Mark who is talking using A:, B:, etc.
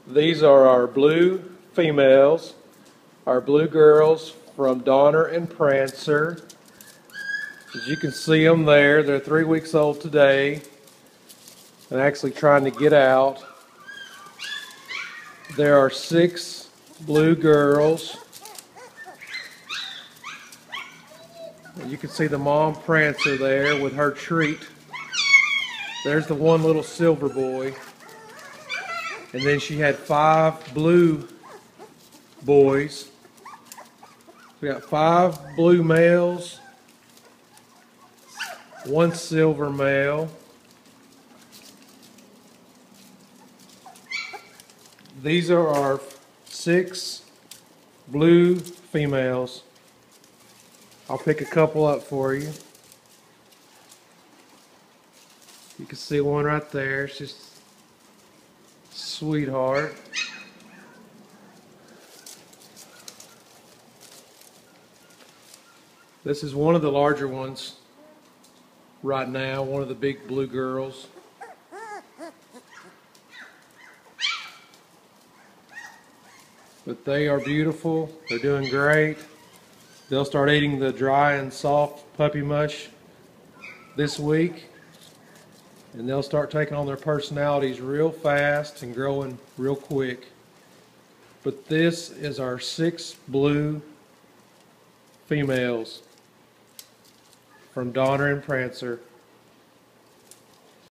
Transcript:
A: These are our blue females, our blue girls from Donner and Prancer. As you can see them there, they're 3 weeks old today and actually trying to get out. There are 6 blue girls. You can see the mom Prancer there with her treat. There's the one little silver boy. And then she had 5 blue boys. We got 5 blue males, 1 silver male. These are our 6 blue females. I'll pick a couple up for you. You can see one right there. It's just sweetheart. This is one of the larger ones right now, one of the big blue girls. But they are beautiful. They're doing great. They'll start eating the dry and soft puppy mush this week. And they'll start taking on their personalities real fast and growing real quick. But this is our 6 blue females from Donner and Prancer.